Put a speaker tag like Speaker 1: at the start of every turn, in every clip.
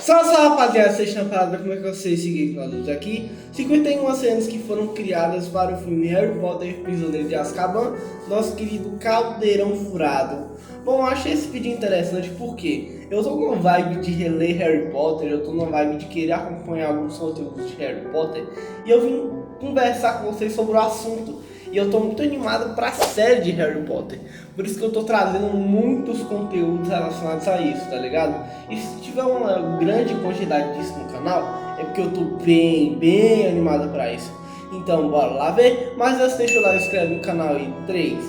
Speaker 1: Salve, rapaziada, vocês estão parados, como é que vocês seguem com a aqui? 51 cenas que foram criadas para o filme Harry Potter Prisioneiro de Azkaban, nosso querido Caldeirão Furado. Bom, eu achei esse vídeo interessante porque eu tô com vibe de reler Harry Potter, eu tô numa vibe de querer acompanhar alguns conteúdos de Harry Potter e eu vim conversar com vocês sobre o assunto. E eu tô muito animado para a série de Harry Potter. Por isso que eu tô trazendo muitos conteúdos relacionados a isso, tá ligado? E se tiver uma grande quantidade disso no canal, é porque eu tô bem animado para isso. Então bora lá ver. Mas antes deixa o like, se inscreve no canal aí. 3, 2,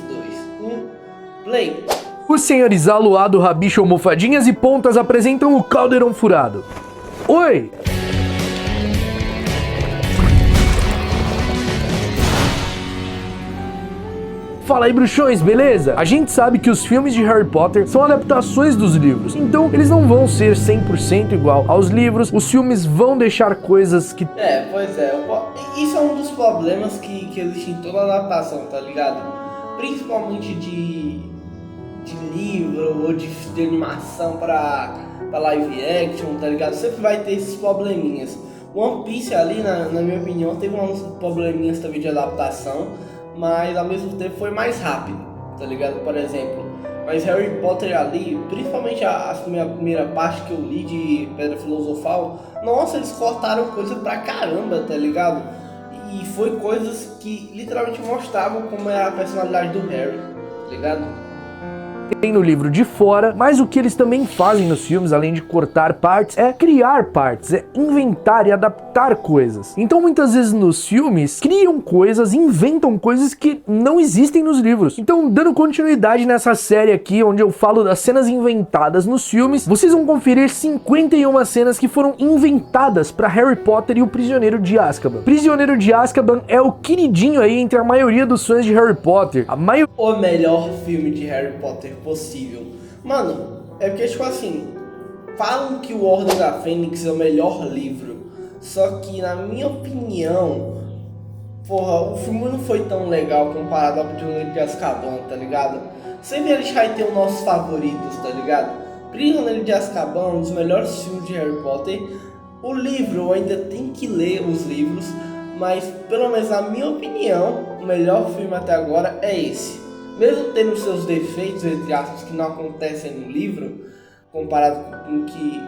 Speaker 1: 1, play!
Speaker 2: Os senhores Aluado, Rabicho, Almofadinhas e Pontas apresentam o Caldeirão Furado. Oi! Fala aí, bruxões, beleza? A gente sabe que os filmes de Harry Potter são adaptações dos livros, então eles não vão ser 100% igual aos livros, os filmes vão deixar coisas que...
Speaker 1: Pois é, isso é um dos problemas que existe em toda adaptação, tá ligado? Principalmente de livro ou de animação para live action, tá ligado? Sempre vai ter esses probleminhas. One Piece ali, na minha opinião, teve uns probleminhas também de adaptação, mas ao mesmo tempo foi mais rápido, tá ligado? Por exemplo, mas Harry Potter ali, principalmente a primeira parte que eu li de Pedra Filosofal, nossa, eles cortaram coisa pra caramba, tá ligado? E foi coisas que literalmente mostravam como é a personalidade do Harry, tá ligado?
Speaker 2: Tem no livro de fora, mas o que eles também fazem nos filmes, além de cortar partes, é criar partes, é inventar e adaptar coisas. Então muitas vezes nos filmes, criam coisas, inventam coisas que não existem nos livros. Então, dando continuidade nessa série aqui, onde eu falo das cenas inventadas nos filmes, vocês vão conferir 51 cenas que foram inventadas para Harry Potter e o Prisioneiro de Azkaban. Prisioneiro de Azkaban é o queridinho aí entre a maioria dos fãs de Harry Potter.
Speaker 1: O melhor filme de Harry Potter possível. Mano, é porque, tipo assim, falam que o Ordem da Fênix é o melhor livro, só que, na minha opinião, porra, o filme não foi tão legal comparado ao Prisioneiro de Azkaban, tá ligado? Sempre a gente vai ter os nossos favoritos, tá ligado? Prisioneiro de Azkaban é um dos melhores filmes de Harry Potter. O livro, eu ainda tenho que ler os livros, mas, pelo menos na minha opinião, o melhor filme até agora é esse. Mesmo tendo seus defeitos, entre aspas, que não acontecem no livro, comparado com o que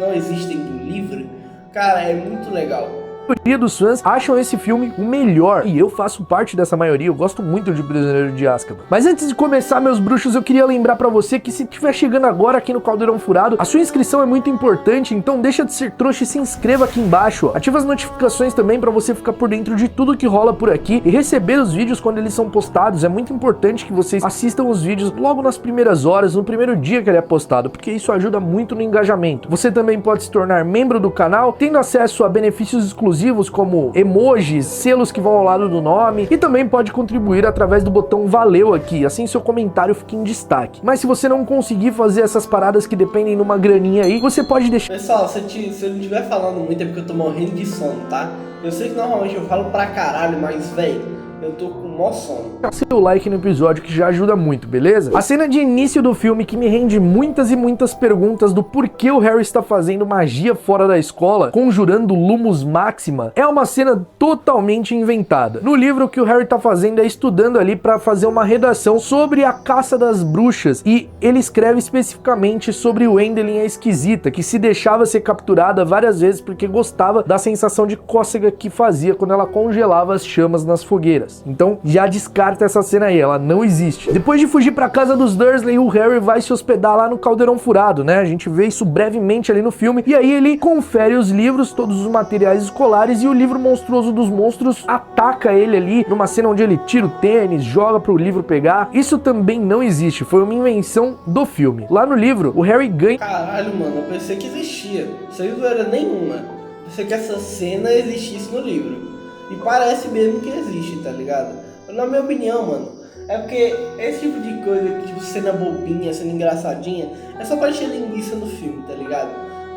Speaker 1: não existem no livro, cara, é muito legal.
Speaker 2: A maioria dos fãs acham esse filme o melhor, e eu faço parte dessa maioria, eu gosto muito de Prisioneiro de Azkaban. Mas antes de começar, meus bruxos, eu queria lembrar pra você que se estiver chegando agora aqui no Caldeirão Furado, a sua inscrição é muito importante, então deixa de ser trouxa e se inscreva aqui embaixo. Ativa as notificações também pra você ficar por dentro de tudo que rola por aqui e receber os vídeos quando eles são postados. É muito importante que vocês assistam os vídeos logo nas primeiras horas, no primeiro dia que ele é postado, porque isso ajuda muito no engajamento. Você também pode se tornar membro do canal, tendo acesso a benefícios exclusivos como emojis, selos que vão ao lado do nome, e também pode contribuir através do botão valeu aqui, assim seu comentário fica em destaque. Mas se você não conseguir fazer essas paradas que dependem de uma graninha aí, você pode deixar...
Speaker 1: Pessoal, se eu não estiver falando muito é porque eu tô morrendo de sono, tá? Eu sei que normalmente eu falo pra caralho, mas velho, eu tô com o maior sono.
Speaker 2: Seu like no episódio que já ajuda muito, beleza? A cena de início do filme que me rende muitas e muitas perguntas do porquê o Harry está fazendo magia fora da escola, conjurando Lumos Maxima, é uma cena totalmente inventada. No livro, o que o Harry tá fazendo é estudando ali para fazer uma redação sobre a caça das bruxas, e ele escreve especificamente sobre Wendelin a Esquisita, que se deixava ser capturada várias vezes porque gostava da sensação de cócega que fazia quando ela congelava as chamas nas fogueiras. Então já descarta essa cena aí, ela não existe. Depois de fugir pra casa dos Dursley, o Harry vai se hospedar lá no Caldeirão Furado, né? A gente vê isso brevemente ali no filme, e aí ele confere os livros, todos os materiais escolares, e o livro monstruoso dos monstros ataca ele ali, numa cena onde ele tira o tênis, joga pro livro pegar. Isso também não existe, foi uma invenção do filme. Lá no livro, o Harry ganha...
Speaker 1: Caralho, mano, eu pensei que existia. Isso aí não era nenhuma. Eu pensei que essa cena existisse no livro. E parece mesmo que existe, tá ligado? Na minha opinião, mano, é porque esse tipo de coisa, tipo cena bobinha, cena engraçadinha, é só pra encher linguiça no filme, tá ligado?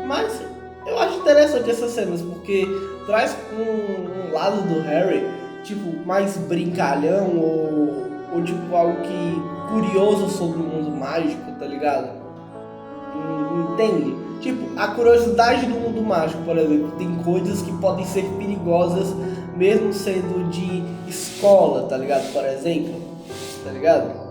Speaker 1: Mas eu acho interessante essas cenas, porque traz um lado do Harry, tipo, mais brincalhão ou tipo algo que curioso sobre o mundo mágico, tá ligado? Entende? Tipo, a curiosidade do mundo mágico, por exemplo, tem coisas que podem ser perigosas mesmo sendo de escola, tá ligado? Por exemplo, tá ligado?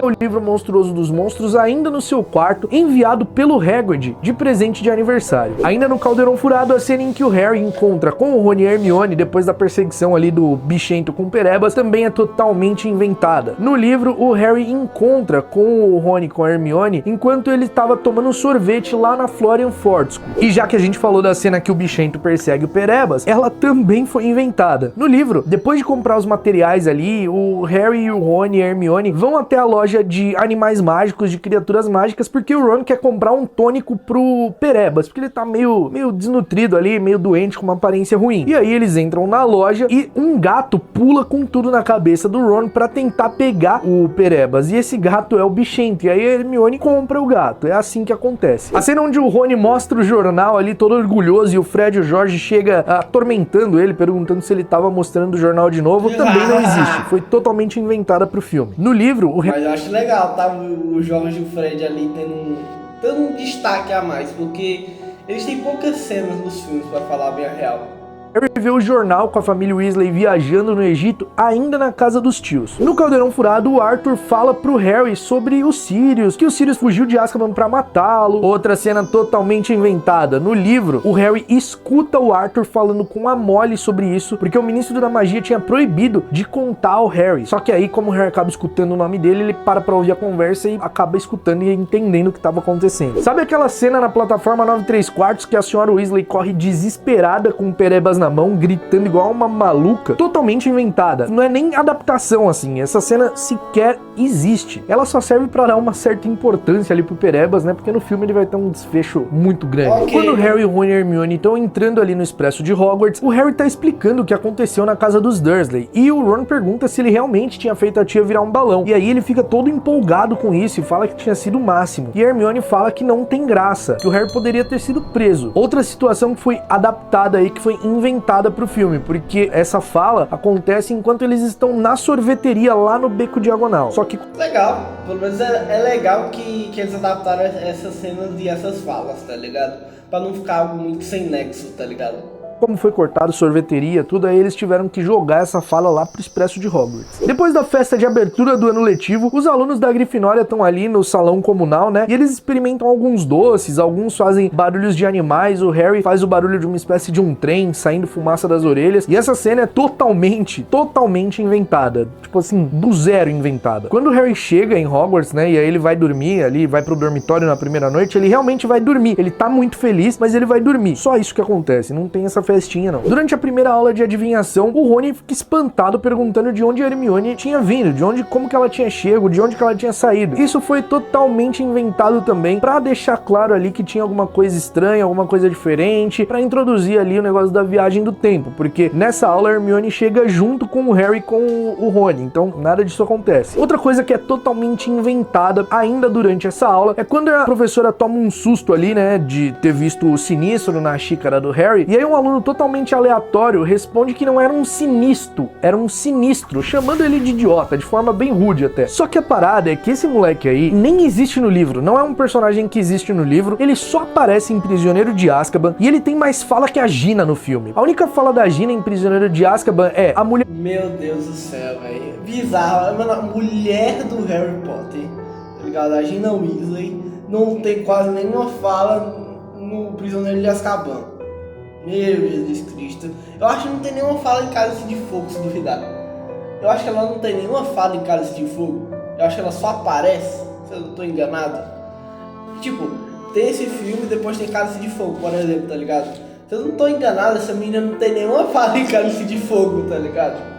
Speaker 2: O livro Monstruoso dos Monstros ainda no seu quarto, enviado pelo Hagrid de presente de aniversário. Ainda no Caldeirão Furado, a cena em que o Harry encontra com o Rony e Hermione depois da perseguição ali do bichento com Perebas também é totalmente inventada. No livro, o Harry encontra com o Rony e com a Hermione enquanto ele estava tomando um sorvete lá na Florian Forte School. E já que a gente falou da cena que o bichento persegue o Perebas, ela também foi inventada. No livro, depois de comprar os materiais ali, o Harry, o Rony e a Hermione vão até a loja de animais mágicos, de criaturas mágicas, porque o Ron quer comprar um tônico pro Perebas, porque ele tá meio desnutrido ali, meio doente, com uma aparência ruim. E aí eles entram na loja e um gato pula com tudo na cabeça do Ron pra tentar pegar o Perebas, e esse gato é o bichento, e aí a Hermione compra o gato. É assim que acontece. A cena onde o Rony mostra o jornal ali, todo orgulhoso, e o Fred e o George chega atormentando ele, perguntando se ele tava mostrando o jornal de novo, também não existe. Foi totalmente inventada pro filme. No livro, o
Speaker 1: Mas eu acho legal, tá? O Jorge e o Fred ali tendo um destaque a mais, porque eles têm poucas cenas nos filmes, pra falar bem a real.
Speaker 2: Harry vê o jornal com a família Weasley viajando no Egito, ainda na casa dos tios. No Caldeirão Furado, o Arthur fala pro Harry sobre o Sirius, que o Sirius fugiu de Azkaban pra matá-lo. Outra cena totalmente inventada. No livro, o Harry escuta o Arthur falando com a Molly sobre isso, porque o Ministro da Magia tinha proibido de contar ao Harry. Só que aí, como o Harry acaba escutando o nome dele, ele para pra ouvir a conversa e acaba escutando e entendendo o que estava acontecendo. Sabe aquela cena na plataforma 9¾ que a senhora Weasley corre desesperada com o Perebas na mão, gritando igual uma maluca? Totalmente inventada. Não é nem adaptação, assim. Essa cena sequer existe. Ela só serve pra dar uma certa importância ali pro Perebas, né? Porque no filme ele vai ter um desfecho muito grande. Quando o Harry, o Rony e a Hermione estão entrando ali no Expresso de Hogwarts, o Harry tá explicando o que aconteceu na casa dos Dursley, e o Ron pergunta se ele realmente tinha feito a tia virar um balão. E aí ele fica todo empolgado com isso e fala que tinha sido o máximo. E a Hermione fala que não tem graça, que o Harry poderia ter sido preso. Outra situação que foi adaptada aí, que foi inventada pro filme, porque essa fala acontece enquanto eles estão na sorveteria lá no Beco Diagonal. Só que...
Speaker 1: Legal, pelo menos é legal que eles adaptaram essas cenas e essas falas, tá ligado? Pra não ficar algo muito sem nexo, tá ligado?
Speaker 2: Como foi cortado, sorveteria, tudo, aí eles tiveram que jogar essa fala lá pro Expresso de Hogwarts. Depois da festa de abertura do ano letivo, os alunos da Grifinória estão ali no salão comunal, né? E eles experimentam alguns doces, alguns fazem barulhos de animais, o Harry faz o barulho de uma espécie de um trem saindo fumaça das orelhas, e essa cena é totalmente inventada. Tipo assim, do zero inventada. Quando o Harry chega em Hogwarts, né, e aí ele vai dormir ali, vai pro dormitório na primeira noite, ele realmente vai dormir. Ele tá muito feliz, mas ele vai dormir. Só isso que acontece, não tem essa festinha, não. Durante a primeira aula de adivinhação, o Rony fica espantado perguntando de onde a Hermione tinha vindo, como que ela tinha chego, de onde que ela tinha saído. Isso foi totalmente inventado também, pra deixar claro ali que tinha alguma coisa estranha, alguma coisa diferente, pra introduzir ali o negócio da viagem do tempo, porque nessa aula a Hermione chega junto com o Harry e com o Rony, então nada disso acontece. Outra coisa que é totalmente inventada ainda durante essa aula é quando a professora toma um susto ali, né, de ter visto o sinistro na xícara do Harry, e aí um aluno totalmente aleatório responde que não era um sinistro, era um sinistro, chamando ele de idiota, de forma bem rude até. Só que a parada é que esse moleque aí nem existe no livro, não é um personagem que existe no livro, ele só aparece em Prisioneiro de Azkaban e ele tem mais fala que a Gina no filme. A única fala da Gina em Prisioneiro de Azkaban é a mulher...
Speaker 1: Meu Deus do céu, velho. Bizarro. Mano, a mulher do Harry Potter, tá ligado? A Gina Weasley não tem quase nenhuma fala no Prisioneiro de Azkaban. Meu Jesus Cristo. Eu acho que não tem nenhuma fala em Cálice de Fogo, se duvidar. Eu acho que ela não tem nenhuma fala em Cálice de Fogo. Eu acho que ela só aparece, se eu não tô enganado. Tipo, tem esse filme e depois tem Cálice de Fogo, por exemplo, tá ligado? Se eu não tô enganado, essa menina não tem nenhuma fala em Cálice de Fogo, tá ligado?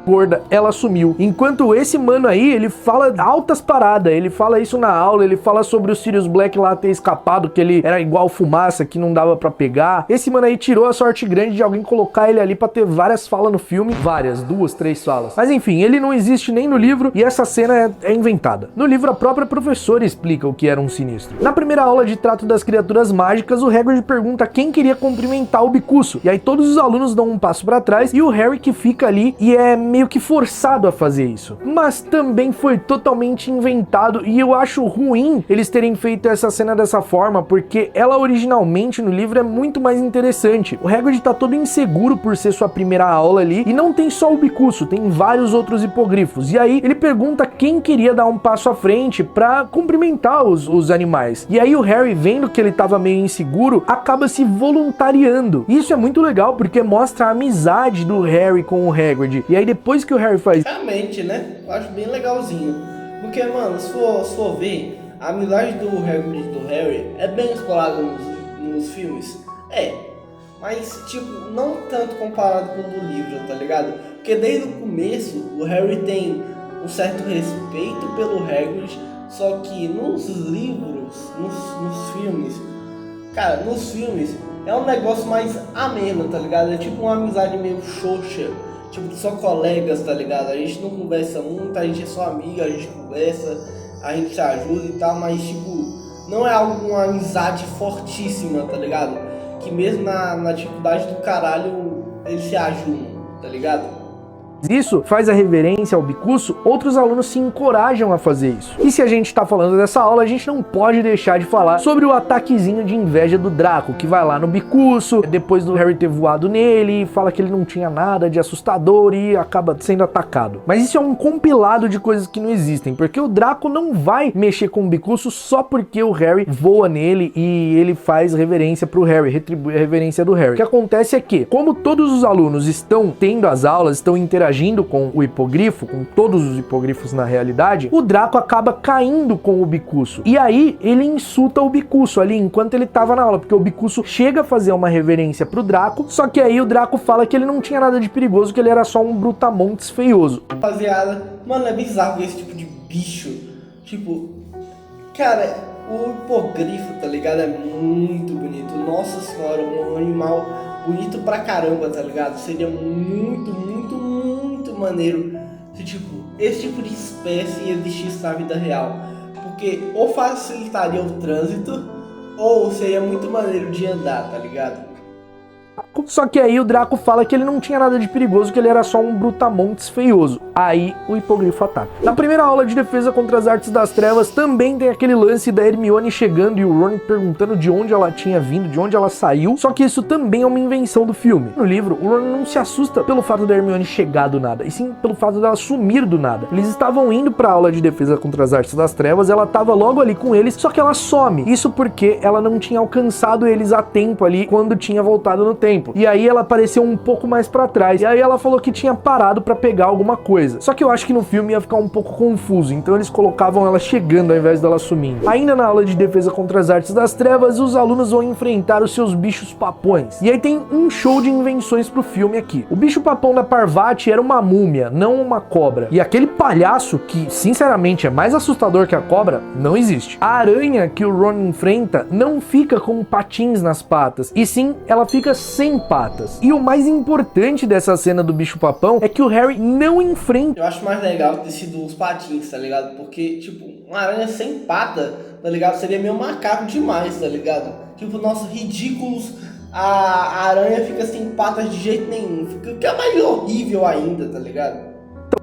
Speaker 2: gorda, ela sumiu. Enquanto esse mano aí, ele fala altas paradas, ele fala isso na aula, ele fala sobre o Sirius Black lá ter escapado, que ele era igual fumaça, que não dava pra pegar. Esse mano aí tirou a sorte grande de alguém colocar ele ali pra ter várias falas no filme, várias, 2, 3 falas. Mas enfim, ele não existe nem no livro e essa cena é inventada. No livro, a própria professora explica o que era um sinistro. Na primeira aula de trato das criaturas mágicas, o Hagrid pergunta quem queria cumprimentar o Bicuço. E aí todos os alunos dão um passo pra trás e o Harry que fica ali e é meio que forçado a fazer isso. Mas também foi totalmente inventado e eu acho ruim eles terem feito essa cena dessa forma, porque ela originalmente no livro é muito mais interessante. O Hagrid tá todo inseguro por ser sua primeira aula ali e não tem só o Bicuço, tem vários outros hipogrifos. E aí ele pergunta quem queria dar um passo à frente pra cumprimentar os animais. E aí o Harry, vendo que ele tava meio inseguro, acaba se voluntariando. Isso é muito legal porque mostra a amizade do Harry com o Hagrid. E aí depois que o Harry faz...
Speaker 1: Realmente, né? Eu acho bem legalzinho. Porque, mano, se for ver, a amizade do Hagrid e do Harry é bem explorada nos filmes. É. Mas, tipo, não tanto comparado com o do livro, tá ligado? Porque desde o começo, o Harry tem um certo respeito pelo Hagrid, só que nos livros, nos filmes, cara, nos filmes é um negócio mais ameno, tá ligado? É tipo uma amizade meio xoxa, tipo só colegas, tá ligado? A gente não conversa muito, a gente é só amiga, a gente conversa, a gente se ajuda e tal, mas tipo, não é uma amizade fortíssima, tá ligado? Que mesmo na dificuldade do caralho, eles se ajudam, tá ligado?
Speaker 2: Isso faz a reverência ao Bicuço, outros alunos se encorajam a fazer isso. E se a gente tá falando dessa aula, a gente não pode deixar de falar sobre o ataquezinho de inveja do Draco, que vai lá no Bicuço, depois do Harry ter voado nele, fala que ele não tinha nada de assustador e acaba sendo atacado. Mas isso é um compilado de coisas que não existem, porque o Draco não vai mexer com o Bicuço só porque o Harry voa nele e ele faz reverência pro Harry, retribui a reverência do Harry. O que acontece é que, como todos os alunos estão tendo as aulas, estão interagindo com o hipogrifo, com todos os hipogrifos na realidade, o Draco acaba caindo com o Bicuço. E aí ele insulta o Bicuço ali enquanto ele tava na aula, porque o Bicuço chega a fazer uma reverência pro Draco, só que aí o Draco fala que ele não tinha nada de perigoso, que ele era só um brutamontes feioso.
Speaker 1: Rapaziada, mano, é bizarro esse tipo de bicho. Tipo, cara, o hipogrifo, tá ligado? É muito bonito. Nossa senhora, um animal bonito pra caramba, tá ligado? Seria muito maneiro se, tipo, esse tipo de espécie existisse na vida real. Porque ou facilitaria o trânsito, ou seria muito maneiro de andar, tá ligado?
Speaker 2: Só que aí o Draco fala que ele não tinha nada de perigoso, que ele era só um brutamontes feioso. Aí o hipogrifo ataca. Na primeira aula de defesa contra as artes das trevas também tem aquele lance da Hermione chegando e o Ron perguntando de onde ela tinha vindo, de onde ela saiu. Só que isso também é uma invenção do filme. No livro, o Ron não se assusta pelo fato da Hermione chegar do nada, e sim pelo fato dela sumir do nada. Eles estavam indo pra aula de defesa contra as artes das trevas, ela tava logo ali com eles, só que ela some. Isso porque ela não tinha alcançado eles a tempo ali quando tinha voltado no tempo. E aí ela apareceu um pouco mais pra trás. E aí ela falou que tinha parado pra pegar alguma coisa. Só que eu acho que no filme ia ficar um pouco confuso, então eles colocavam ela chegando ao invés dela sumindo. Ainda na aula de defesa contra as artes das trevas, os alunos vão enfrentar os seus bichos papões. E aí tem um show de invenções pro filme aqui. O bicho papão da Parvati era uma múmia, não uma cobra. E aquele palhaço, que sinceramente é mais assustador que a cobra, não existe. A aranha que o Ron enfrenta não fica com patins nas patas, e sim, ela fica sem patas. E o mais importante dessa cena do bicho papão é que o Harry não enfrenta.
Speaker 1: Eu acho mais legal ter sido os patins, tá ligado? Porque, tipo, uma aranha sem pata, tá ligado? Seria meio macaco demais, tá ligado? Tipo, nossa, ridículos. A aranha fica sem patas de jeito nenhum. Fica mais horrível ainda, tá ligado?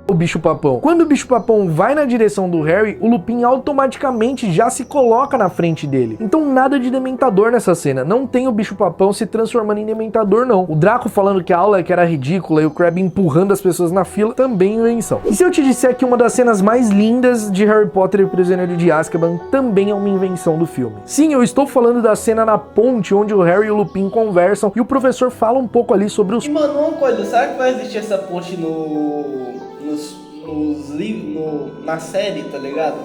Speaker 2: O bicho papão. Quando o bicho papão vai na direção do Harry, o Lupin automaticamente já se coloca na frente dele. Então nada de dementador nessa cena. Não tem o bicho papão se transformando em dementador, não. O Draco falando que a aula que era ridícula e o Crabbe empurrando as pessoas na fila, também invenção. E se eu te disser que uma das cenas mais lindas de Harry Potter e o Prisioneiro de Azkaban também é uma invenção do filme? Sim, eu estou falando da cena na ponte onde o Harry e o Lupin conversam e o professor fala um pouco ali sobre os...
Speaker 1: E mano, uma coisa, será que vai existir essa ponte na série, tá ligado?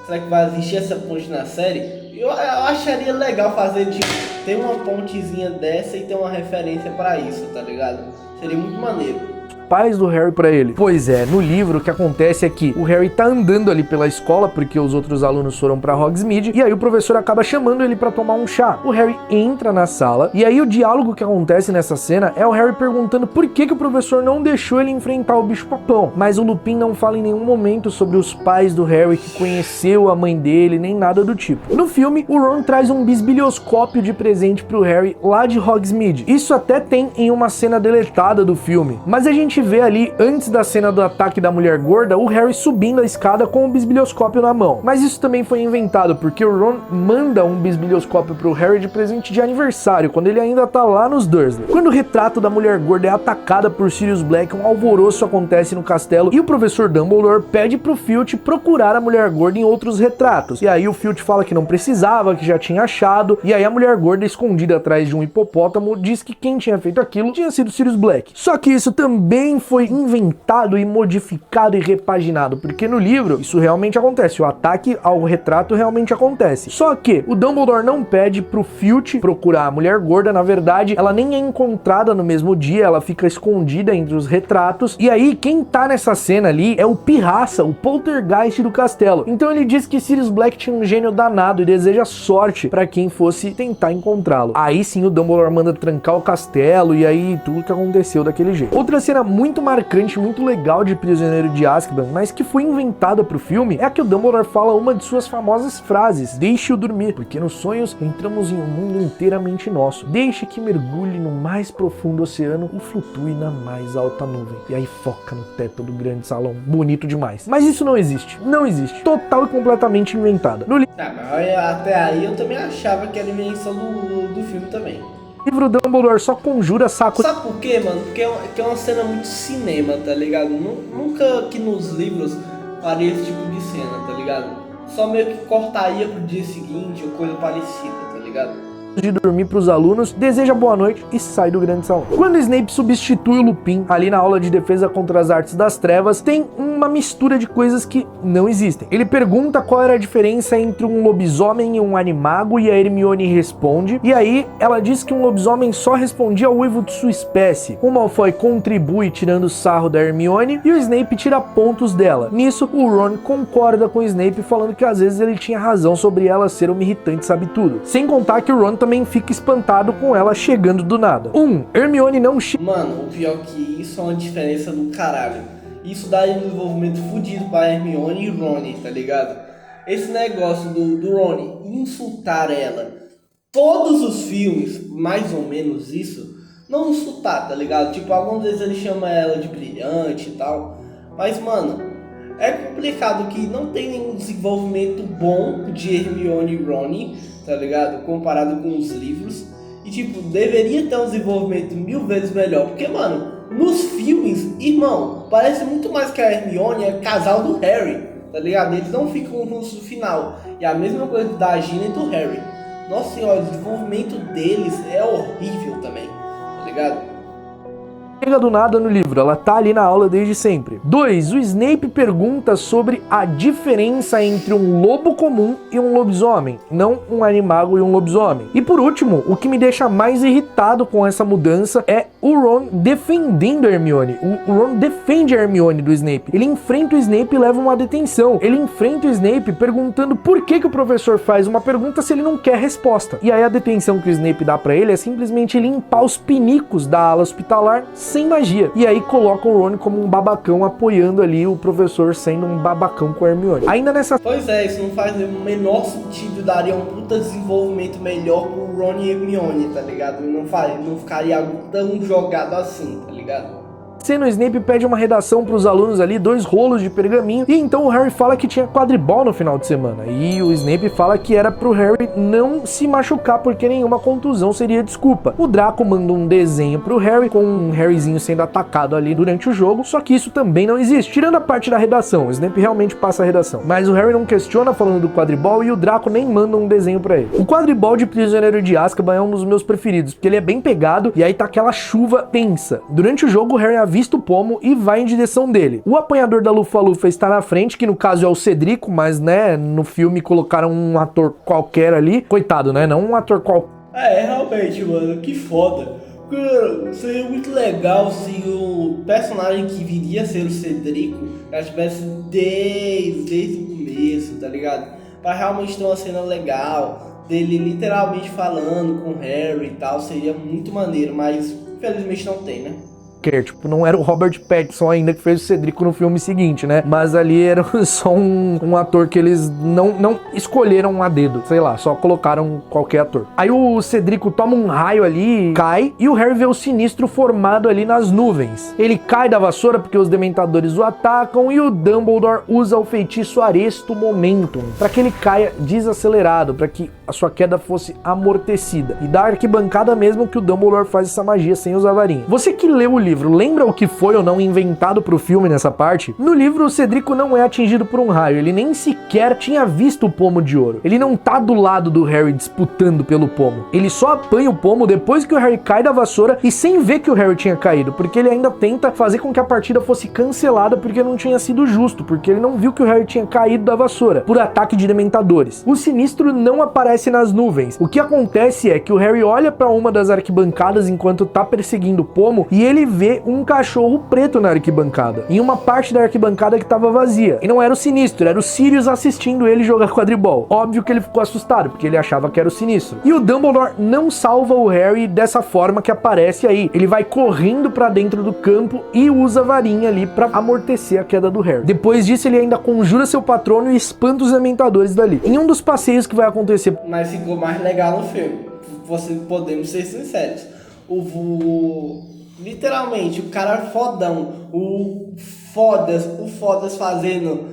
Speaker 1: Será que vai existir essa ponte na série? Eu acharia legal fazer de ter uma pontezinha dessa e ter uma referência pra isso, tá ligado? Seria muito maneiro.
Speaker 2: Pais do Harry pra ele. Pois é, no livro o que acontece é que o Harry tá andando ali pela escola porque os outros alunos foram pra Hogsmeade e aí o professor acaba chamando ele pra tomar um chá. O Harry entra na sala e aí o diálogo que acontece nessa cena é o Harry perguntando por que o professor não deixou ele enfrentar o bicho papão. Mas o Lupin não fala em nenhum momento sobre os pais do Harry, que conheceu a mãe dele, nem nada do tipo. No filme, o Ron traz um bisbilhoscópio de presente pro Harry lá de Hogsmeade. Isso até tem em uma cena deletada do filme, mas a gente vê ali, antes da cena do ataque da mulher gorda, o Harry subindo a escada com o bisbilhoscópio na mão. Mas isso também foi inventado, porque o Ron manda um bisbilhoscópio pro Harry de presente de aniversário, quando ele ainda tá lá nos Dursley. Quando o retrato da mulher gorda é atacada por Sirius Black, um alvoroço acontece no castelo e o professor Dumbledore pede pro Filch procurar a mulher gorda em outros retratos. E aí o Filch fala que não precisava, que já tinha achado, e aí a mulher gorda, escondida atrás de um hipopótamo, diz que quem tinha feito aquilo tinha sido Sirius Black. Só que isso também foi inventado e modificado e repaginado, porque no livro isso realmente acontece, o ataque ao retrato realmente acontece. Só que o Dumbledore não pede pro Filch procurar a mulher gorda, na verdade ela nem é encontrada no mesmo dia, ela fica escondida entre os retratos, e aí quem tá nessa cena ali é o Pirraça, o poltergeist do castelo. Então ele diz que Sirius Black tinha um gênio danado e deseja sorte pra quem fosse tentar encontrá-lo. Aí sim o Dumbledore manda trancar o castelo e aí tudo que aconteceu daquele jeito. Outra cena muito marcante, muito legal de Prisioneiro de Azkaban, mas que foi inventada pro filme, é a que o Dumbledore fala uma de suas famosas frases: deixe-o dormir, porque nos sonhos entramos em um mundo inteiramente nosso. Deixe que mergulhe no mais profundo oceano e flutue na mais alta nuvem. E aí foca no teto do grande salão. Bonito demais. Mas isso não existe. Não existe. Total e completamente inventada. No
Speaker 1: Mas até aí eu também achava que era invenção do filme também.
Speaker 2: livro, Dumbledore só conjura saco...
Speaker 1: Sabe por quê, mano? Porque é uma cena muito cinema, tá ligado? Nunca que nos livros faria esse tipo de cena, tá ligado? Só meio que cortaria pro dia seguinte ou coisa parecida, tá ligado?
Speaker 2: De dormir para os alunos, deseja boa noite e sai do grande salão. Quando Snape substitui o Lupin ali na aula de defesa contra as artes das trevas, tem uma mistura de coisas que não existem. Ele pergunta qual era a diferença entre um lobisomem e um animago e a Hermione responde, e aí ela diz que um lobisomem só respondia ao uivo de sua espécie. O Malfoy contribui tirando sarro da Hermione e o Snape tira pontos dela. Nisso, o Ron concorda com o Snape, falando que às vezes ele tinha razão sobre ela ser uma irritante sabe-tudo. Sem contar que o Ron também fica espantado com ela chegando do nada. Hermione não chega...
Speaker 1: Mano, o pior que isso é uma diferença do caralho. Isso dá um envolvimento fudido pra Hermione e Rony, tá ligado? Esse negócio do Rony insultar ela. Todos os filmes, mais ou menos isso, não insultar, tá ligado? Tipo, algumas vezes ele chama ela de brilhante e tal. Mas, mano, é complicado que não tem nenhum desenvolvimento bom de Hermione e Rony, tá ligado? Comparado com os livros. E tipo, deveria ter um desenvolvimento 1000 vezes melhor. Porque, mano, nos filmes, irmão, parece muito mais que a Hermione é casal do Harry, tá ligado? Eles não ficam juntos no final. E a mesma coisa da Gina e do Harry. Nossa senhora, o desenvolvimento deles é horrível também, tá ligado?
Speaker 2: Chega do nada no livro, ela tá ali na aula desde sempre. 2. O Snape pergunta sobre a diferença entre um lobo comum e um lobisomem, não um animago e um lobisomem. E por último, o que me deixa mais irritado com essa mudança é o Ron defendendo a Hermione. O Ron defende a Hermione do Snape. Ele enfrenta o Snape e leva uma detenção. Ele enfrenta o Snape perguntando por que o professor faz uma pergunta se ele não quer resposta. E aí a detenção que o Snape dá pra ele é simplesmente limpar os pinicos da ala hospitalar sem magia. E aí coloca o Ron como um babacão, apoiando ali o professor sendo um babacão com a Hermione. Ainda nessa...
Speaker 1: Pois é, isso não faz o menor sentido, daria um puta desenvolvimento melhor pro Ron e Hermione, tá ligado? Não ficaria algo tão jogado assim, tá ligado?
Speaker 2: O Snape pede uma redação para os alunos ali, 2 rolos de pergaminho, e então o Harry fala que tinha quadribol no final de semana, e o Snape fala que era pro Harry não se machucar porque nenhuma contusão seria desculpa. O Draco manda um desenho pro Harry, com um Harryzinho sendo atacado ali durante o jogo, só que isso também não existe. Tirando a parte da redação, o Snape realmente passa a redação, mas o Harry não questiona falando do quadribol e o Draco nem manda um desenho pra ele. O quadribol de Prisioneiro de Azkaban é um dos meus preferidos, porque ele é bem pegado, e aí tá aquela chuva tensa. Durante o jogo, o Harry avista o pomo e vai em direção dele. O apanhador da Lufa-Lufa está na frente, que no caso é o Cedrico, mas né, no filme colocaram um ator qualquer ali. Coitado, né? Não um ator qualquer.
Speaker 1: Realmente, mano, que foda. Cara, seria muito legal se o personagem que viria a ser o Cedrico já tivesse desde o começo, tá ligado? Pra realmente ter uma cena legal dele literalmente falando com o Harry e tal, seria muito maneiro, mas infelizmente não tem, né?
Speaker 2: qualquer, tipo, não era o Robert Pattinson ainda que fez o Cedrico no filme seguinte, né? Mas ali era só um ator que eles não escolheram a dedo, sei lá, só colocaram qualquer ator. Aí o Cedrico toma um raio ali, cai, e o Harry vê o Sinistro formado ali nas nuvens. Ele cai da vassoura porque os Dementadores o atacam e o Dumbledore usa o feitiço Aresto Momentum para que ele caia desacelerado, para que a sua queda fosse amortecida. E da arquibancada mesmo que o Dumbledore faz essa magia sem usar varinha. Você que leu o livro, lembra o que foi ou não inventado pro filme nessa parte? No livro, o Cedrico não é atingido por um raio, ele nem sequer tinha visto o pomo de ouro. Ele não tá do lado do Harry disputando pelo pomo. Ele só apanha o pomo depois que o Harry cai da vassoura e sem ver que o Harry tinha caído, porque ele ainda tenta fazer com que a partida fosse cancelada porque não tinha sido justo, porque ele não viu que o Harry tinha caído da vassoura por ataque de Dementadores. O Sinistro não aparece nas nuvens. O que acontece é que o Harry olha para uma das arquibancadas enquanto tá perseguindo o pomo e ele vê um cachorro preto na arquibancada, em uma parte da arquibancada que tava vazia. E não era o Sinistro, era o Sirius assistindo ele jogar quadribol. Óbvio que ele ficou assustado, porque ele achava que era o Sinistro. E o Dumbledore não salva o Harry dessa forma que aparece aí. Ele vai correndo para dentro do campo e usa a varinha ali para amortecer a queda do Harry. Depois disso, ele ainda conjura seu patrono e espanta os Dementadores dali. Em um dos passeios que vai acontecer...
Speaker 1: Mas ficou mais legal no filme. Podemos ser sinceros. Literalmente, o cara fodão, o Fodas fazendo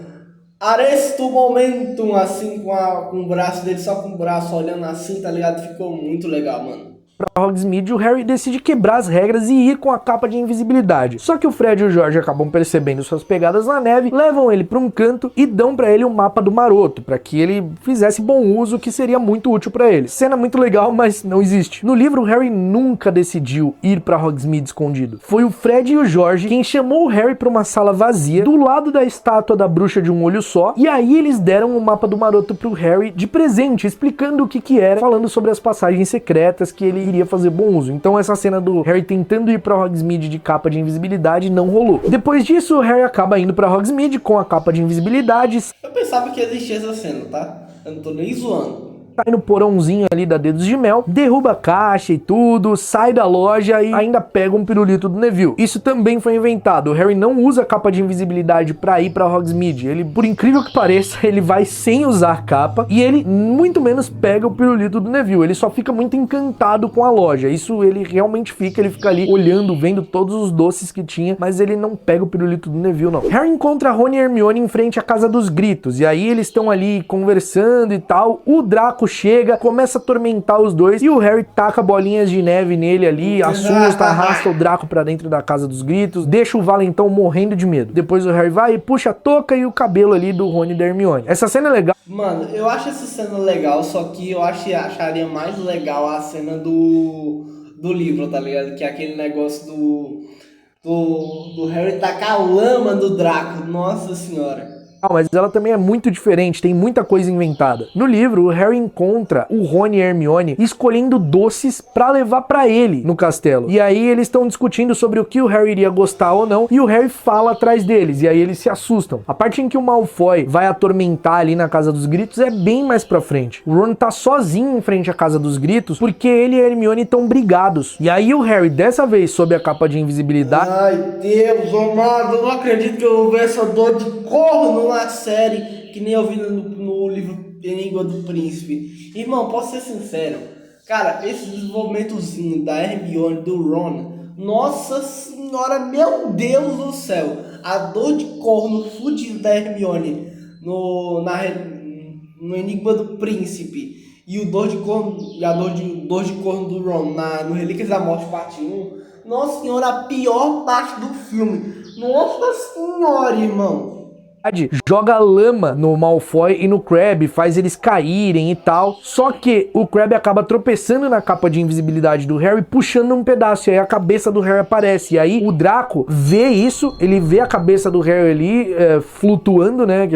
Speaker 1: Aresto Momentum, assim, com o braço dele, só com o braço olhando assim, tá ligado? Ficou muito legal, mano.
Speaker 2: Pra Hogsmeade, o Harry decide quebrar as regras e ir com a capa de invisibilidade. Só que o Fred e o George acabam percebendo suas pegadas na neve, levam ele pra um canto e dão pra ele um mapa do Maroto, pra que ele fizesse bom uso, que seria muito útil pra ele. Cena muito legal, mas não existe. No livro, o Harry nunca decidiu ir pra Hogsmeade escondido. Foi o Fred e o George quem chamou o Harry pra uma sala vazia, do lado da estátua da bruxa de um olho só, e aí eles deram o mapa do Maroto pro Harry de presente, explicando o que era, falando sobre as passagens secretas que ele iria fazer bom uso. Então essa cena do Harry tentando ir pra Hogsmeade de capa de invisibilidade não rolou. Depois disso, o Harry acaba indo pra Hogsmeade com a capa de invisibilidade.
Speaker 1: Eu pensava que existia essa cena, tá? Eu não tô nem zoando.
Speaker 2: Sai no porãozinho ali da Dedos de Mel, derruba a caixa e tudo, sai da loja e ainda pega um pirulito do Neville. Isso também foi inventado. O Harry não usa a capa de invisibilidade pra ir pra Hogsmeade. Ele, por incrível que pareça, ele vai sem usar a capa e ele muito menos pega o pirulito do Neville. Ele só fica muito encantado com a loja. Isso ele realmente fica, ele fica ali olhando, vendo todos os doces que tinha, mas ele não pega o pirulito do Neville, não. Harry encontra Rony e Hermione em frente à Casa dos Gritos, e aí eles estão ali conversando e tal. O Draco chega, começa a atormentar os dois e o Harry taca bolinhas de neve nele ali, assusta, arrasta o Draco pra dentro da Casa dos Gritos, deixa o Valentão morrendo de medo. Depois o Harry vai e puxa a touca e o cabelo ali do Rony e da Hermione. Essa cena é legal.
Speaker 1: Mano, eu acho essa cena legal, só que eu acharia mais legal a cena do livro, tá ligado? Que é aquele negócio do Harry tacar a lama do Draco. Nossa senhora.
Speaker 2: Mas ela também é muito diferente, tem muita coisa inventada. No livro, o Harry encontra o Rony e a Hermione escolhendo doces pra levar pra ele no castelo. E aí eles estão discutindo sobre o que o Harry iria gostar ou não, e o Harry fala atrás deles, e aí eles se assustam. A parte em que o Malfoy vai atormentar ali na Casa dos Gritos é bem mais pra frente. O Ron tá sozinho em frente à Casa dos Gritos, porque ele e a Hermione estão brigados. E aí o Harry, dessa vez sob a capa de invisibilidade...
Speaker 1: Ai, Deus, amado, eu não acredito que eu vou ver essa dor de corno na série, que nem eu vi no livro Enigma do Príncipe. Irmão, posso ser sincero, cara, esse desenvolvimentozinho da Hermione, do Ron, nossa senhora, meu Deus do céu, a dor de corno fudida da Hermione no Enigma do Príncipe e a dor de corno do Ron no Relíquias da Morte parte 1, nossa senhora, a pior parte do filme. Nossa senhora, irmão.
Speaker 2: Joga lama no Malfoy e no Crabbe, faz eles caírem e tal. Só que o Crabbe acaba tropeçando na capa de invisibilidade do Harry, puxando um pedaço, e aí a cabeça do Harry aparece. E aí o Draco vê isso, ele vê a cabeça do Harry ali flutuando, né, que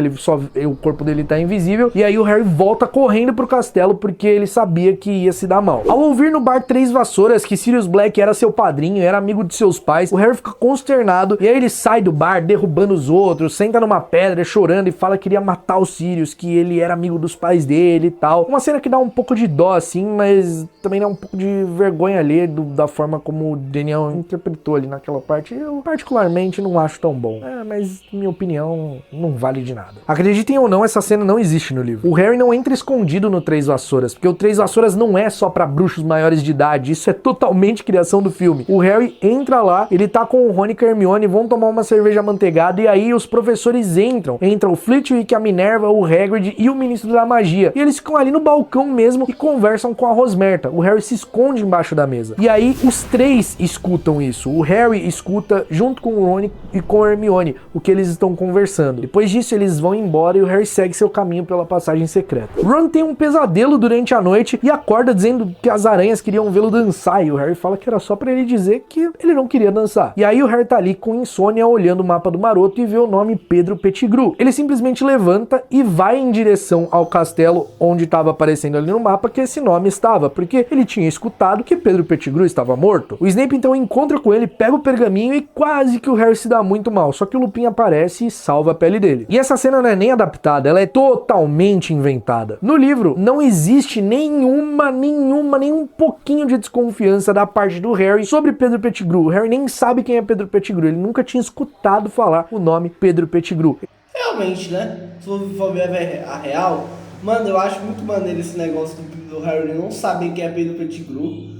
Speaker 2: o corpo dele tá invisível. E aí o Harry volta correndo pro castelo porque ele sabia que ia se dar mal. Ao ouvir no bar Três Vassouras que Sirius Black era seu padrinho, era amigo de seus pais, o Harry fica consternado. E aí ele sai do bar derrubando os outros, senta numa pedra chorando e fala que iria matar o Sirius, que ele era amigo dos pais dele e tal. Uma cena que dá um pouco de dó, assim, mas também dá um pouco de vergonha ali da forma como o Daniel interpretou ali naquela parte. Eu particularmente não acho tão bom. Mas minha opinião não vale de nada. Acreditem ou não, essa cena não existe no livro. O Harry não entra escondido no Três Vassouras, porque o Três Vassouras não é só pra bruxos maiores de idade, isso é totalmente criação do filme. O Harry entra lá, ele tá com o Rony e a Hermione, vão tomar uma cerveja amanteigada e aí os professores entram. Entra o Flitwick, a Minerva, o Hagrid e o Ministro da Magia. E eles ficam ali no balcão mesmo e conversam com a Rosmerta. O Harry se esconde embaixo da mesa. E aí os três escutam isso. O Harry escuta junto com o Rony e com a Hermione o que eles estão conversando. Depois disso eles vão embora e o Harry segue seu caminho pela passagem secreta. Ron tem um pesadelo durante a noite e acorda dizendo que as aranhas queriam vê-lo dançar e o Harry fala que era só pra ele dizer que ele não queria dançar. E aí o Harry tá ali com insônia olhando o mapa do maroto e vê o nome Pedro Pettigrew. Ele simplesmente levanta e vai em direção ao castelo onde estava aparecendo ali no mapa que esse nome estava, porque ele tinha escutado que Pedro Pettigrew estava morto. O Snape então encontra com ele, pega o pergaminho e quase que o Harry se dá muito mal, só que o Lupin aparece e salva a pele dele. E essa cena não é nem adaptada, ela é totalmente inventada. No livro não existe nem um pouquinho de desconfiança da parte do Harry sobre Pedro Pettigrew. O Harry nem sabe quem é Pedro Pettigrew, ele nunca tinha escutado falar o nome Pedro Pettigrew.
Speaker 1: Realmente, né? Se for ver a real, mano, eu acho muito maneiro esse negócio do Harry não saber quem é Pedro Pettigrew.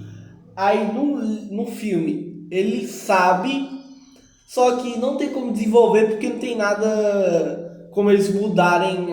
Speaker 1: Aí no filme, ele sabe, só que não tem como desenvolver porque não tem nada como eles mudarem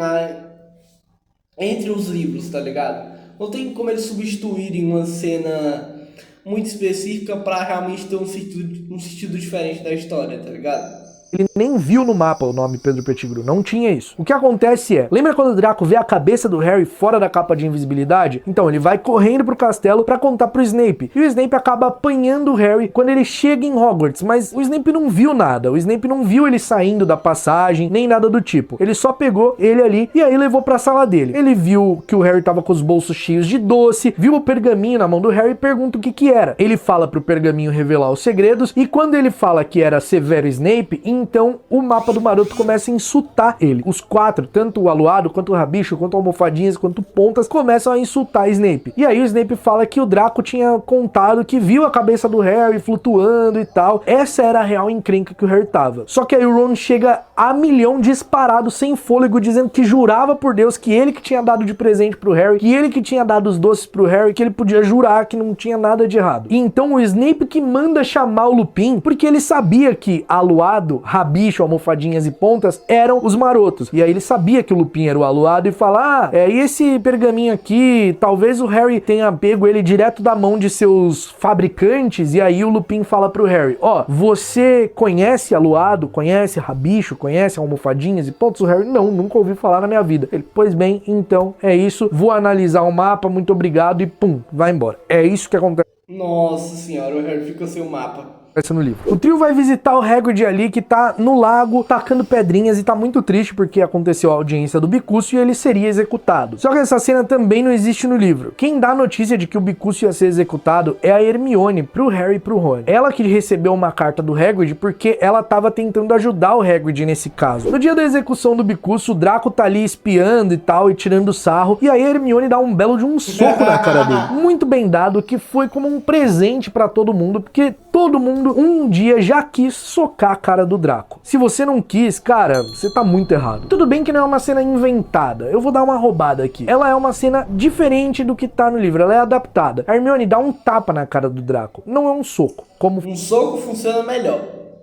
Speaker 1: entre os livros, tá ligado? Não tem como eles substituírem uma cena muito específica pra realmente ter um sentido diferente da história, tá ligado?
Speaker 2: Ele nem viu no mapa o nome Pedro Pettigrew, não tinha isso. O que acontece é, lembra quando o Draco vê a cabeça do Harry fora da capa de invisibilidade? Então ele vai correndo pro castelo pra contar pro Snape. E o Snape acaba apanhando o Harry quando ele chega em Hogwarts, mas o Snape não viu nada. O Snape não viu ele saindo da passagem, nem nada do tipo. Ele só pegou ele ali e aí levou pra sala dele. Ele viu que o Harry tava com os bolsos cheios de doce, viu o pergaminho na mão do Harry e pergunta o que era. Ele fala pro pergaminho revelar os segredos e quando ele fala que era Severo Snape, então o mapa do maroto começa a insultar ele. Os quatro, tanto o Aluado, quanto o Rabicho, quanto o Almofadinhas, quanto o Pontas, começam a insultar Snape. E aí o Snape fala que o Draco tinha contado que viu a cabeça do Harry flutuando e tal. Essa era a real encrenca que o Harry tava. Só que aí o Ron chega a milhão disparado, sem fôlego, dizendo que jurava por Deus que ele que tinha dado de presente pro Harry, que ele que tinha dado os doces pro Harry, que ele podia jurar que não tinha nada de errado. E então o Snape que manda chamar o Lupin, porque ele sabia que Aluado, Rabicho, Almofadinhas e Pontas eram os marotos. E aí ele sabia que o Lupin era o Aluado e fala, e esse pergaminho aqui, talvez o Harry tenha pego ele direto da mão de seus fabricantes. E aí o Lupin fala pro Harry, você conhece Aluado, conhece Rabicho, conhece Almofadinhas e Pontas? O Harry, não, nunca ouvi falar na minha vida. Ele, pois bem, então é isso, vou analisar o mapa, muito obrigado e pum, vai embora. É isso que acontece.
Speaker 1: Nossa senhora, o Harry ficou sem o mapa.
Speaker 2: No livro. O trio vai visitar o Hagrid ali, que tá no lago, tacando pedrinhas e tá muito triste porque aconteceu a audiência do Bicúcio e ele seria executado. Só que essa cena também não existe no livro. Quem dá a notícia de que o Bicúcio ia ser executado é a Hermione pro Harry e pro Ron. Ela que recebeu uma carta do Hagrid porque ela tava tentando ajudar o Hagrid nesse caso. No dia da execução do Bicúcio, o Draco tá ali espiando e tal, e tirando sarro, e aí a Hermione dá um belo de um soco na cara dele. Muito bem dado, que foi como um presente pra todo mundo, porque todo mundo um dia já quis socar a cara do Draco. Se você não quis, cara, você tá muito errado. Tudo bem que não é uma cena inventada, eu vou dar uma roubada aqui. Ela é uma cena diferente do que tá no livro, ela é adaptada. A Hermione dá um tapa na cara do Draco, não é um soco. Como
Speaker 1: um soco funciona melhor.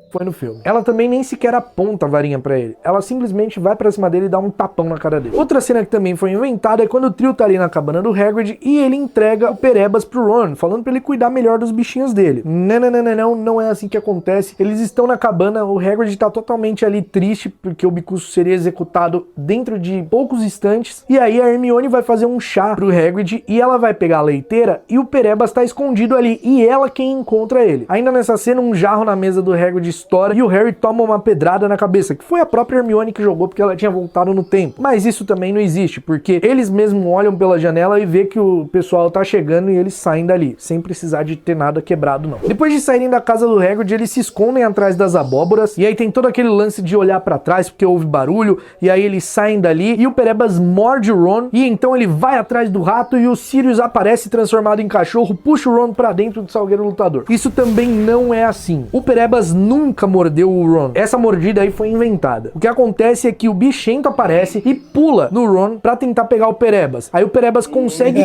Speaker 2: Foi no filme. Ela também nem sequer aponta a varinha pra ele. Ela simplesmente vai pra cima dele e dá um tapão na cara dele. Outra cena que também foi inventada é quando o trio tá ali na cabana do Hagrid e ele entrega o Perebas pro Ron, falando pra ele cuidar melhor dos bichinhos dele. Não é assim que acontece. Eles estão na cabana, o Hagrid tá totalmente ali triste porque o Bicúcio seria executado dentro de poucos instantes. E aí a Hermione vai fazer um chá pro Hagrid e ela vai pegar a leiteira e o Perebas tá escondido ali e ela quem encontra ele. Ainda nessa cena, um jarro na mesa do Hagrid estoura e o Harry toma uma pedrada na cabeça, que foi a própria Hermione que jogou porque ela tinha voltado no tempo. Mas isso também não existe, porque eles mesmos olham pela janela e vê que o pessoal tá chegando e eles saem dali, sem precisar de ter nada quebrado não. Depois de saírem da casa do Hagrid, eles se escondem atrás das abóboras, e aí tem todo aquele lance de olhar pra trás porque houve barulho, e aí eles saem dali, e o Perebas morde o Ron, e então ele vai atrás do rato, e o Sirius aparece transformado em cachorro, puxa o Ron pra dentro do Salgueiro Lutador. Isso também não é assim. O Perebas nunca mordeu o Ron. Essa mordida aí foi inventada. O que acontece é que o bichento aparece e pula no Ron pra tentar pegar o Perebas. Aí o Perebas consegue...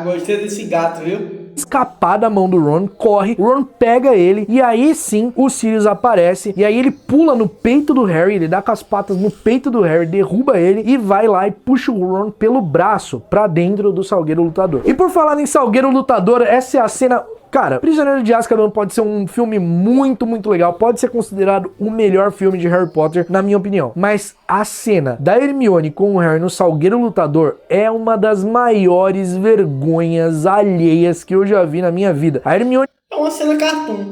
Speaker 1: Gostei desse gato, viu?
Speaker 2: Escapar da mão do Ron, corre, o Ron pega ele, e aí sim o Sirius aparece, e aí ele pula no peito do Harry, ele dá com as patas no peito do Harry, derruba ele e vai lá e puxa o Ron pelo braço pra dentro do Salgueiro Lutador. E por falar em Salgueiro Lutador, essa é a cena... Cara, Prisioneiro de Azkaban pode ser um filme muito, muito legal. Pode ser considerado o melhor filme de Harry Potter, na minha opinião. Mas a cena da Hermione com o Harry no Salgueiro Lutador é uma das maiores vergonhas alheias que eu já vi na minha vida. A Hermione...
Speaker 1: É uma cena cartoon.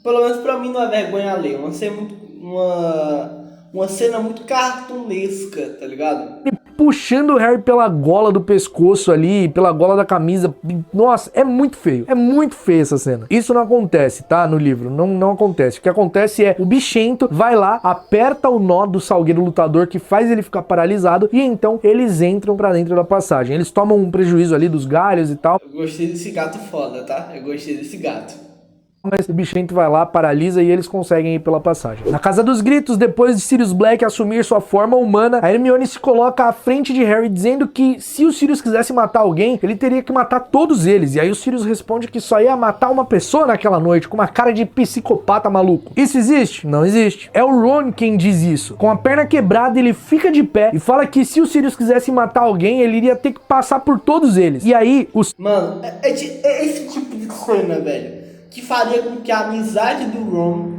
Speaker 1: Pelo menos pra mim não é vergonha alheia. Uma cena muito cartunesca, tá ligado?
Speaker 2: Puxando o Harry pela gola do pescoço ali, pela gola da camisa. Nossa, é muito feio. É muito feio essa cena. Isso não acontece, tá? No livro. Não acontece. O que acontece é o bichento vai lá, aperta o nó do Salgueiro Lutador que faz ele ficar paralisado e então eles entram pra dentro da passagem. Eles tomam um prejuízo ali dos galhos e tal.
Speaker 1: Eu gostei desse gato foda, tá? Eu gostei desse gato.
Speaker 2: Mas o bichento vai lá, paralisa e eles conseguem ir pela passagem. Na Casa dos Gritos, depois de Sirius Black assumir sua forma humana, a Hermione se coloca à frente de Harry dizendo que se o Sirius quisesse matar alguém, ele teria que matar todos eles. E aí o Sirius responde que só ia matar uma pessoa naquela noite, com uma cara de psicopata maluco. Isso existe? Não existe. É o Ron quem diz isso. Com a perna quebrada, ele fica de pé e fala que se o Sirius quisesse matar alguém, ele iria ter que passar por todos eles. E aí os...
Speaker 1: Mano, é esse tipo de cena, velho, que faria com que a amizade do Ron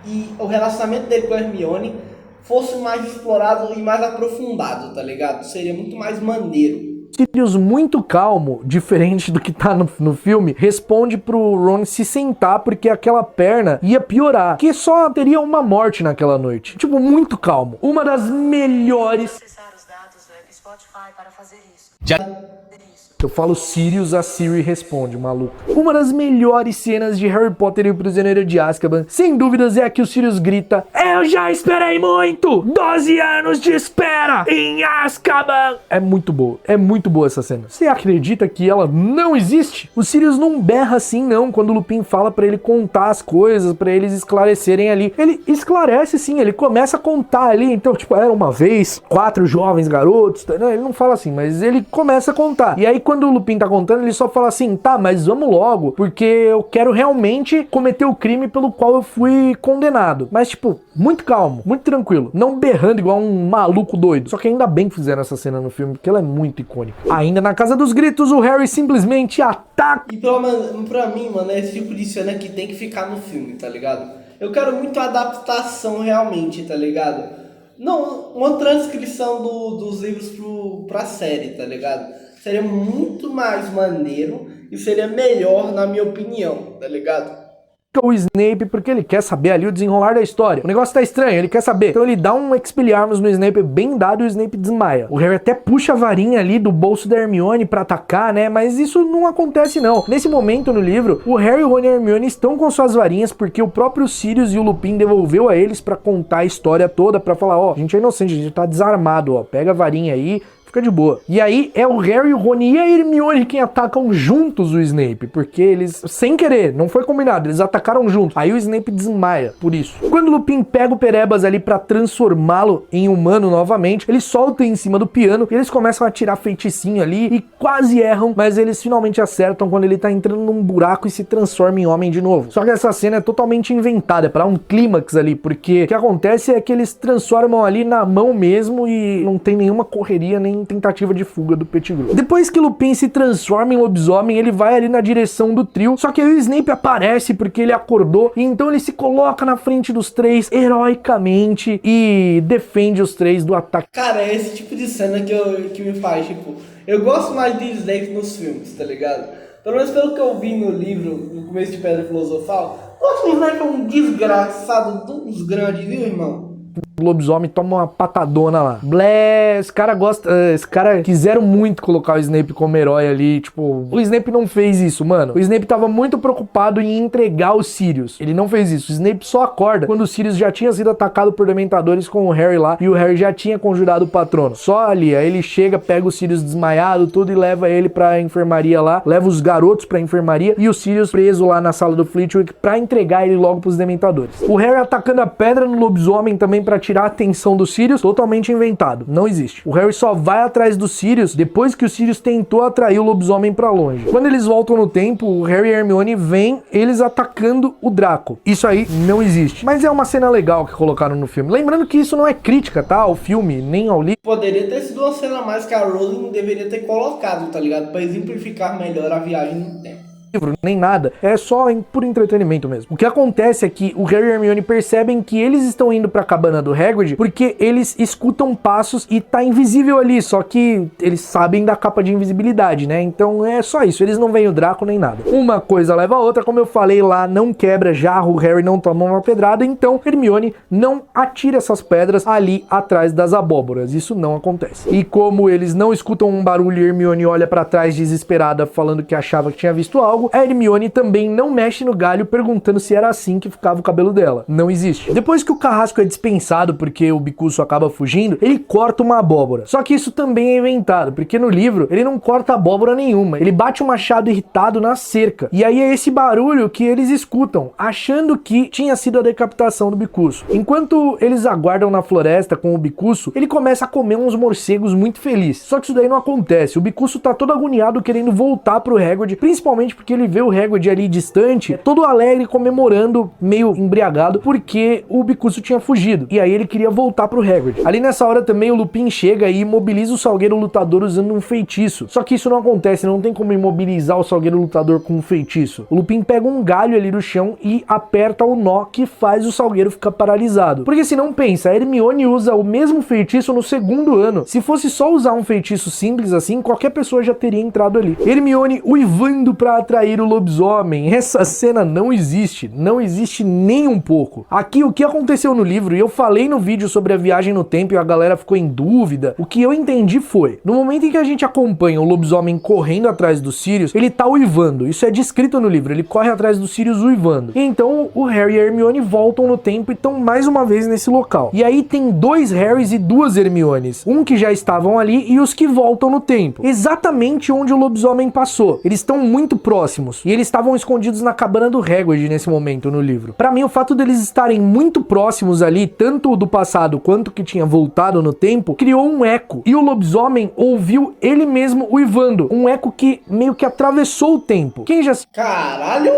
Speaker 1: e o relacionamento dele com a Hermione fosse mais explorado e mais aprofundado, tá ligado? Seria muito mais maneiro.
Speaker 2: Sirius, muito calmo, diferente do que tá no filme, responde pro Ron se sentar porque aquela perna ia piorar, que só teria uma morte naquela noite. Tipo, muito calmo. Uma das melhores...
Speaker 3: Acessar os dados do App Spotify para fazer isso.
Speaker 2: Eu falo Sirius, a Siri responde, maluco. Uma das melhores cenas de Harry Potter e o Prisioneiro de Azkaban, sem dúvidas, é a que o Sirius grita: "Eu já esperei muito! 12 anos de espera em Azkaban!" É muito boa essa cena. Você acredita que ela não existe? O Sirius não berra assim não, quando o Lupin fala pra ele contar as coisas, pra eles esclarecerem ali. Ele esclarece sim, ele começa a contar ali, então tipo, era uma vez 4 jovens garotos, ele não fala assim, mas ele começa a contar. E aí quando o Lupin tá contando, ele só fala assim: "Tá, mas vamos logo, porque eu quero realmente cometer o crime pelo qual eu fui condenado." Mas tipo, muito calmo, muito tranquilo, não berrando igual um maluco doido. Só que ainda bem que fizeram essa cena no filme, porque ela é muito icônica. Ainda na Casa dos Gritos, o Harry simplesmente ataca...
Speaker 1: E pra mim, mano, é esse tipo de cena que tem que ficar no filme, tá ligado? Eu quero muito a adaptação realmente, tá ligado? Não, uma transcrição dos livros pra série, tá ligado? Seria muito mais maneiro e seria melhor, na minha opinião, tá ligado?
Speaker 2: O Snape porque ele quer saber ali o desenrolar da história. O negócio tá estranho, ele quer saber. Então ele dá um Expelliarmus no Snape bem dado e o Snape desmaia. O Harry até puxa a varinha ali do bolso da Hermione pra atacar, né? Mas isso não acontece não. Nesse momento no livro, o Harry, o Ron e a Hermione estão com suas varinhas porque o próprio Sirius e o Lupin devolveu a eles pra contar a história toda, pra falar: ó, a gente é inocente, a gente tá desarmado, ó, pega a varinha aí, fica de boa. E aí é o Harry, o Rony e a Hermione quem atacam juntos o Snape, porque eles, sem querer, não foi combinado, eles atacaram juntos. Aí o Snape desmaia, por isso. Quando o Lupin pega o Perebas ali pra transformá-lo em humano novamente, ele solta em cima do piano e eles começam a tirar feiticinho ali e quase erram, mas eles finalmente acertam quando ele tá entrando num buraco e se transforma em homem de novo. Só que essa cena é totalmente inventada, é pra um clímax ali, porque o que acontece é que eles transformam ali na mão mesmo e não tem nenhuma correria, nem tentativa de fuga do Pettigrew. Depois que Lupin se transforma em lobisomem, ele vai ali na direção do trio, só que aí o Snape aparece porque ele acordou, e então ele se coloca na frente dos três heroicamente e defende os três do ataque.
Speaker 1: Cara, é esse tipo de cena que me faz, tipo, eu gosto mais de Snape nos filmes, tá ligado? Pelo menos pelo que eu vi no livro, no começo de Pedra Filosofal, O Snape é um desgraçado dos grandes, viu, irmão?
Speaker 2: O lobisomem toma uma patadona lá. Blé, esse cara gosta. Esse cara quiseram muito colocar o Snape como herói ali. Tipo, o Snape não fez isso, mano. O Snape tava muito preocupado em entregar os Sirius. Ele não fez isso. O Snape só acorda quando o Sirius já tinha sido atacado por dementadores com o Harry lá. E o Harry já tinha conjurado o patrono. Só ali. Aí ele chega, pega o Sirius desmaiado, tudo, e leva ele pra enfermaria lá. Leva os garotos pra enfermaria. E o Sirius preso lá na sala do Flitwick pra entregar ele logo pros dementadores. O Harry atacando a pedra no lobisomem também pra tirar a atenção do Sirius, totalmente inventado. Não existe. O Harry só vai atrás do Sirius depois que o Sirius tentou atrair o lobisomem pra longe. Quando eles voltam no tempo, o Harry e a Hermione veem eles atacando o Draco. Isso aí não existe. Mas é uma cena legal que colocaram no filme. Lembrando que isso não é crítica, tá? Ao filme, nem ao livro.
Speaker 1: Poderia ter sido uma cena a mais que a Rowling deveria ter colocado, tá ligado? Pra exemplificar melhor a viagem no tempo.
Speaker 2: Nem nada, é só por entretenimento mesmo. O que acontece é que o Harry e a Hermione percebem que eles estão indo pra cabana do Hagrid porque eles escutam passos e tá invisível ali, só que eles sabem da capa de invisibilidade, né? Então é só isso, eles não veem o Draco nem nada. Uma coisa leva a outra, como eu falei lá, não quebra jarro, o Harry não toma uma pedrada, então Hermione não atira essas pedras ali atrás das abóboras, isso não acontece. E como eles não escutam um barulho e Hermione olha pra trás desesperada falando que achava que tinha visto algo, a Hermione também não mexe no galho perguntando se era assim que ficava o cabelo dela. Não existe. Depois que o Carrasco é dispensado porque o Bicuço acaba fugindo, ele corta uma abóbora. Só que isso também é inventado, porque no livro ele não corta abóbora nenhuma. Ele bate um machado irritado na cerca. E aí é esse barulho que eles escutam, achando que tinha sido a decapitação do Bicuço. Enquanto eles aguardam na floresta com o Bicuço, ele começa a comer uns morcegos muito feliz. Só que isso daí não acontece. O Bicuço tá todo agoniado querendo voltar pro Hagrid, principalmente porque ele vê o Hagrid ali distante, todo alegre, comemorando, meio embriagado, porque o Bicuço tinha fugido. E aí ele queria voltar pro Hagrid. Ali nessa hora também o Lupin chega e imobiliza o Salgueiro Lutador usando um feitiço. Só que isso não acontece, não tem como imobilizar o Salgueiro Lutador com um feitiço. O Lupin pega um galho ali do chão e aperta o nó que faz o Salgueiro ficar paralisado. Porque se não pensa, a Hermione usa o mesmo feitiço no segundo ano. Se fosse só usar um feitiço simples assim, qualquer pessoa já teria entrado ali. Hermione uivando pra atrair o lobisomem. Essa cena não existe nem um pouco. Aqui o que aconteceu no livro, e eu falei no vídeo sobre a viagem no tempo e a galera ficou em dúvida, o que eu entendi foi, no momento em que a gente acompanha o lobisomem correndo atrás do Sirius, ele tá uivando, isso é descrito no livro, ele corre atrás do Sirius uivando. E então o Harry e a Hermione voltam no tempo e estão mais uma vez nesse local. E aí tem 2 Harrys e 2 Hermiones, um que já estavam ali e os que voltam no tempo, exatamente onde o lobisomem passou. Eles estão muito próximos. E eles estavam escondidos na cabana do Hagrid nesse momento no livro. Pra mim, o fato deles estarem muito próximos ali, tanto do passado quanto que tinha voltado no tempo, criou um eco. E o lobisomem ouviu ele mesmo uivando. Um eco que meio que atravessou o tempo. Quem já
Speaker 1: Caralho!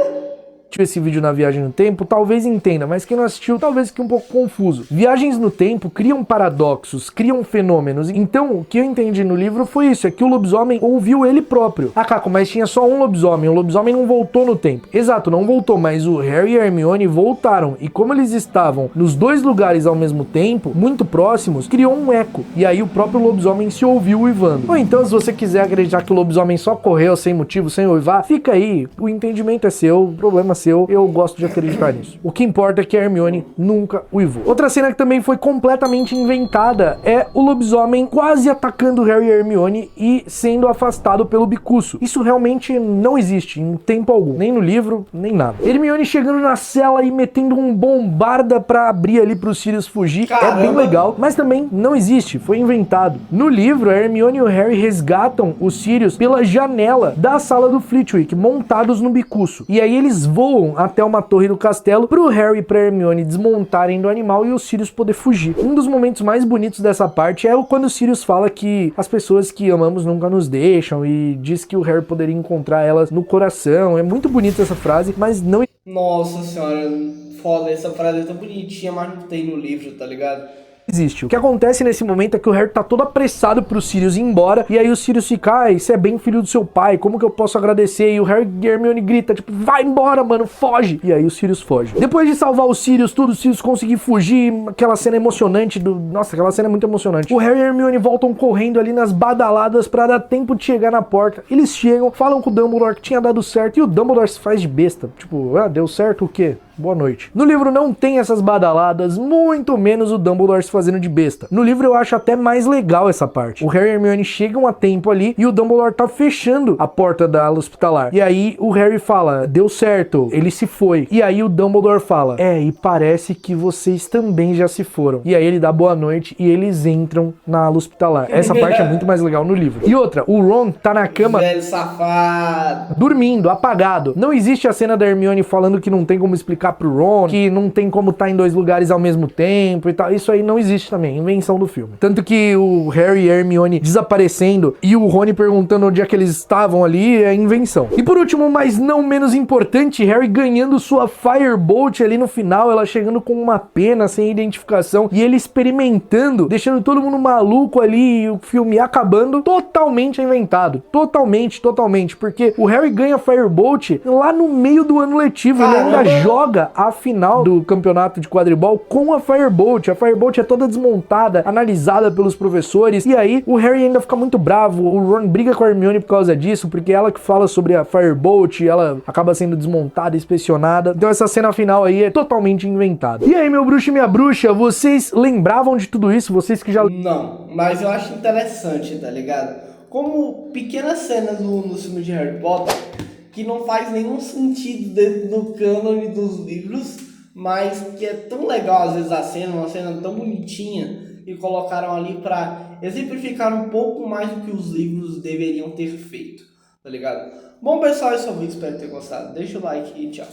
Speaker 2: assistiu esse vídeo na Viagem no Tempo, talvez entenda, mas quem não assistiu, talvez fique um pouco confuso. Viagens no tempo criam paradoxos, criam fenômenos. Então, o que eu entendi no livro foi isso, é que o lobisomem ouviu ele próprio. Ah, Caco, mas tinha só um lobisomem, o lobisomem não voltou no tempo. Exato, não voltou, mas o Harry e a Hermione voltaram, e como eles estavam nos 2 lugares ao mesmo tempo, muito próximos, criou um eco, e aí o próprio lobisomem se ouviu uivando. Ou então, se você quiser acreditar que o lobisomem só correu sem motivo, sem uivar, fica aí, o entendimento é seu, o problema é seu, eu gosto de acreditar nisso. O que importa é que a Hermione nunca uivou. Outra cena que também foi completamente inventada é o lobisomem quase atacando Harry e Hermione e sendo afastado pelo Bicuço. Isso realmente não existe em tempo algum, nem no livro, nem nada. Hermione chegando na cela e metendo um bombarda pra abrir ali pro Sirius fugir. Caramba. É bem legal, mas também não existe, foi inventado. No livro, a Hermione e o Harry resgatam o Sirius pela janela da sala do Flitwick, montados no Bicuço. E aí eles voam até uma torre do castelo pro Harry e pra Hermione desmontarem do animal e o Sirius poder fugir. Um dos momentos mais bonitos dessa parte é quando o Sirius fala que as pessoas que amamos nunca nos deixam e diz que o Harry poderia encontrar elas no coração. É muito bonita essa frase, mas não...
Speaker 1: Nossa senhora, foda, essa frase é tão bonitinha, mas não tem no livro, tá ligado?
Speaker 2: existe. O que acontece nesse momento é que o Harry tá todo apressado pro Sirius ir embora, e aí o Sirius fica, ai, você é bem filho do seu pai, como que eu posso agradecer? E o Harry e Hermione grita, tipo, vai embora, mano, foge! E aí o Sirius foge. Depois de salvar o Sirius, tudo, o Sirius conseguir fugir, aquela cena emocionante do... Nossa, aquela cena é muito emocionante. O Harry e a Hermione voltam correndo ali nas badaladas pra dar tempo de chegar na porta. Eles chegam, falam com o Dumbledore que tinha dado certo, e o Dumbledore se faz de besta. Tipo, ah, deu certo o quê? Boa noite. No livro não tem essas badaladas, muito menos o Dumbledore se fazendo de besta. No livro eu acho até mais legal essa parte. O Harry e a Hermione chegam a tempo ali e o Dumbledore tá fechando a porta da ala hospitalar. E aí o Harry fala, deu certo, ele se foi. E aí o Dumbledore fala, e parece que vocês também já se foram. E aí ele dá boa noite e eles entram na ala hospitalar. Essa parte é muito mais legal no livro. E outra, o Ron tá na cama...
Speaker 1: Velho safado.
Speaker 2: Dormindo, apagado. Não existe a cena da Hermione falando que não tem como explicar pro Ron, que não tem como estar em 2 lugares ao mesmo tempo e tal. Isso aí não existe também, invenção do filme. Tanto que o Harry e a Hermione desaparecendo e o Rony perguntando onde é que eles estavam ali é invenção. E por último, mas não menos importante, Harry ganhando sua Firebolt ali no final, ela chegando com uma pena sem identificação e ele experimentando, deixando todo mundo maluco ali e o filme acabando, totalmente inventado. Totalmente, porque o Harry ganha Firebolt lá no meio do ano letivo. Ele ainda joga a final do campeonato de quadribol com a Firebolt. A Firebolt é toda desmontada, analisada pelos professores, e aí o Harry ainda fica muito bravo, o Ron briga com a Hermione por causa disso, porque ela que fala sobre a Firebolt, ela acaba sendo desmontada, inspecionada. Então essa cena final aí é totalmente inventada. E aí, meu bruxo e minha bruxa, vocês lembravam de tudo isso? Vocês que já...
Speaker 1: Não, mas eu acho interessante, tá ligado? Como pequenas cenas no filme de Harry Potter que não faz nenhum sentido dentro do cânone dos livros, mas que é tão legal às vezes a cena, uma cena tão bonitinha, e colocaram ali pra exemplificar um pouco mais do que os livros deveriam ter feito, tá ligado? Bom pessoal, esse é o vídeo, espero ter gostado, deixa o like e tchau.